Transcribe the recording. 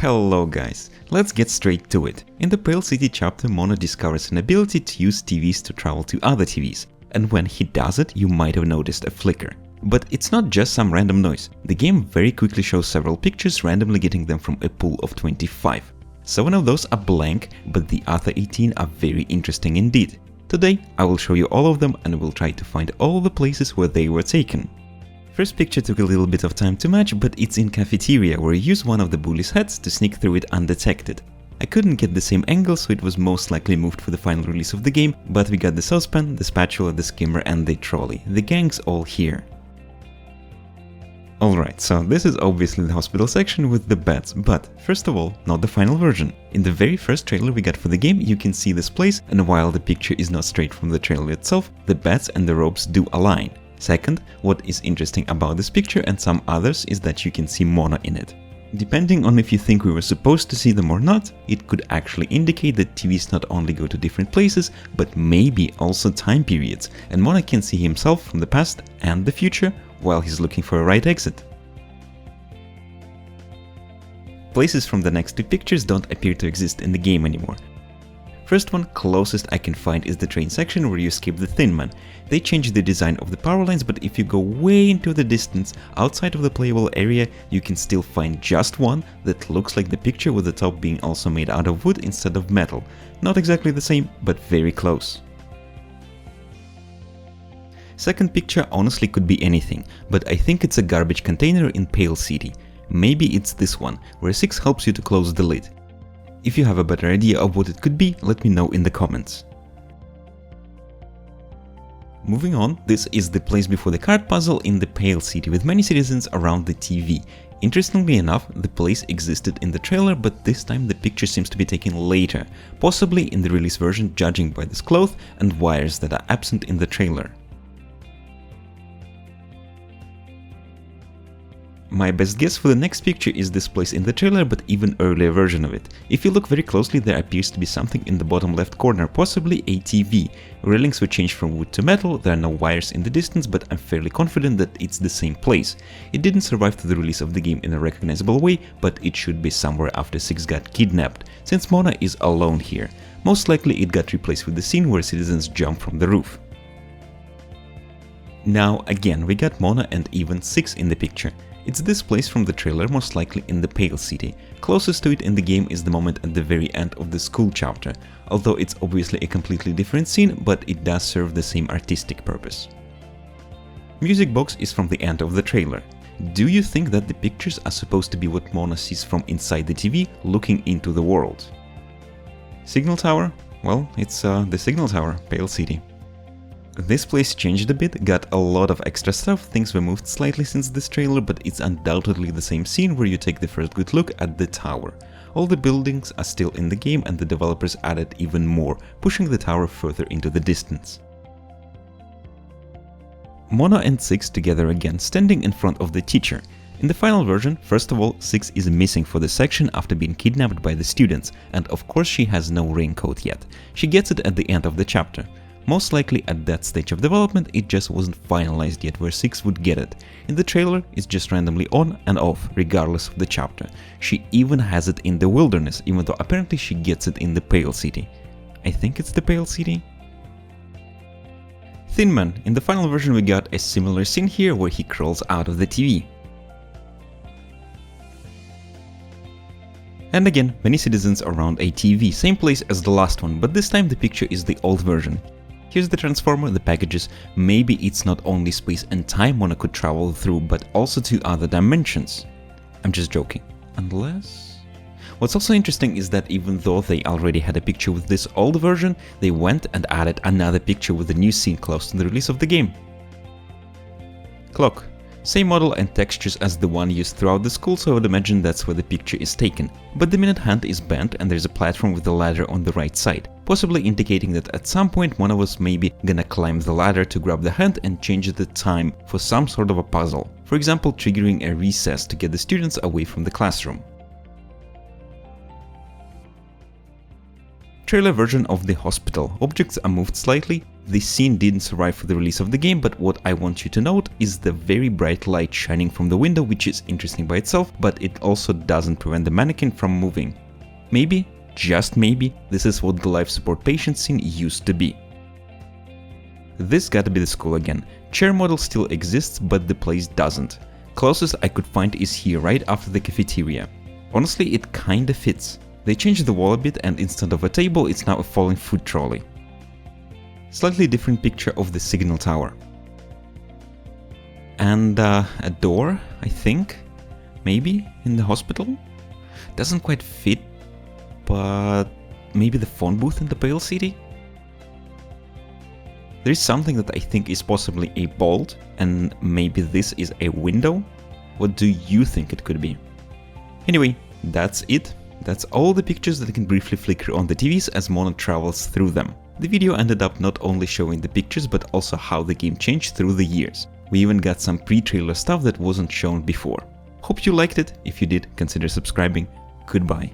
Hello guys, let's get straight to it. In the Pale City chapter, Mona discovers an ability to use TVs to travel to other TVs, and when he does it, you might have noticed a flicker. But it's not just some random noise. The game very quickly shows several pictures, randomly getting them from a pool of 25. 7 of those are blank, but the other 18 are very interesting indeed. Today, I will show you all of them and will try to find all the places where they were taken. First picture took a little bit of time to match, but it's in cafeteria where you use one of the bullies' heads to sneak through it undetected. I couldn't get the same angle, so it was most likely moved for the final release of the game, but we got the saucepan, the spatula, the skimmer and the trolley. The gang's all here. Alright, so this is obviously the hospital section with the beds, but first of all, not the final version. In the very first trailer we got for the game, you can see this place, and while the picture is not straight from the trailer itself, the beds and the ropes do align. Second, what is interesting about this picture and some others is that you can see Mona in it. Depending on if you think we were supposed to see them or not, it could actually indicate that TVs not only go to different places, but maybe also time periods, and Mona can see himself from the past and the future while he's looking for a right exit. Places from the next two pictures don't appear to exist in the game anymore. First one, closest I can find, is the train section where you escape the Thin Man. They changed the design of the power lines, but if you go way into the distance, outside of the playable area, you can still find just one that looks like the picture, with the top being also made out of wood instead of metal. Not exactly the same, but very close. Second picture honestly could be anything, but I think it's a garbage container in Pale City. Maybe it's this one, where 6 helps you to close the lid. If you have a better idea of what it could be, let me know in the comments. Moving on, this is the place before the card puzzle in the Pale City with many citizens around the TV. Interestingly enough, the place existed in the trailer, but this time the picture seems to be taken later, possibly in the release version, judging by this cloth and wires that are absent in the trailer. My best guess for the next picture is this place in the trailer, but even earlier version of it. If you look very closely, there appears to be something in the bottom left corner, possibly a TV. Railings were changed from wood to metal, there are no wires in the distance, but I'm fairly confident that it's the same place. It didn't survive to the release of the game in a recognizable way, but it should be somewhere after 6 got kidnapped, since Mona is alone here. Most likely it got replaced with the scene where citizens jump from the roof. Now again, we got Mona and even 6 in the picture. It's this place from the trailer, most likely in the Pale City. Closest to it in the game is the moment at the very end of the school chapter, although it's obviously a completely different scene, but it does serve the same artistic purpose. Music box is from the end of the trailer. Do you think that the pictures are supposed to be what Mona sees from inside the TV, looking into the world? Signal tower? Well, it's the signal tower, Pale City. This place changed a bit, got a lot of extra stuff, things were moved slightly since this trailer, but it's undoubtedly the same scene where you take the first good look at the tower. All the buildings are still in the game and the developers added even more, pushing the tower further into the distance. Mona and 6 together again, standing in front of the teacher. In the final version, first of all, 6 is missing for the section after being kidnapped by the students, and of course she has no raincoat yet. She gets it at the end of the chapter. Most likely at that stage of development it just wasn't finalized yet where 6 would get it. In the trailer it's just randomly on and off, regardless of the chapter. She even has it in the wilderness, even though apparently she gets it in the Pale City. I think it's the Pale City? Thin Man. In the final version we got a similar scene here where he crawls out of the TV. And again, many citizens around a TV, same place as the last one, but this time the picture is the old version. Here's the transformer, the packages. Maybe it's not only space and time Mona could travel through, but also to other dimensions. I'm just joking. Unless... What's also interesting is that even though they already had a picture with this old version, they went and added another picture with the new scene close to the release of the game. Clock. Same model and textures as the one used throughout the school, so I would imagine that's where the picture is taken. But the minute hand is bent and there's a platform with a ladder on the right side, possibly indicating that at some point one of us may be gonna climb the ladder to grab the hand and change the time for some sort of a puzzle. For example, triggering a recess to get the students away from the classroom. Trailer version of the hospital. Objects are moved slightly, This scene didn't survive for the release of the game, but what I want you to note is the very bright light shining from the window, which is interesting by itself, but it also doesn't prevent the mannequin from moving. Maybe, just maybe, this is what the life support patient scene used to be. This gotta be the school again. Chair model still exists, but the place doesn't. Closest I could find is here, right after the cafeteria. Honestly, it kinda fits. They changed the wall a bit, and instead of a table, it's now a falling food trolley. Slightly different picture of the signal tower. And a door, I think? Maybe? In the hospital? Doesn't quite fit, but maybe the phone booth in the Pale City? There is something that I think is possibly a bolt, and maybe this is a window? What do you think it could be? Anyway, that's it. That's all the pictures that can briefly flicker on the TVs as Mona travels through them. The video ended up not only showing the pictures, but also how the game changed through the years. We even got some pre-trailer stuff that wasn't shown before. Hope you liked it. If you did, consider subscribing. Goodbye.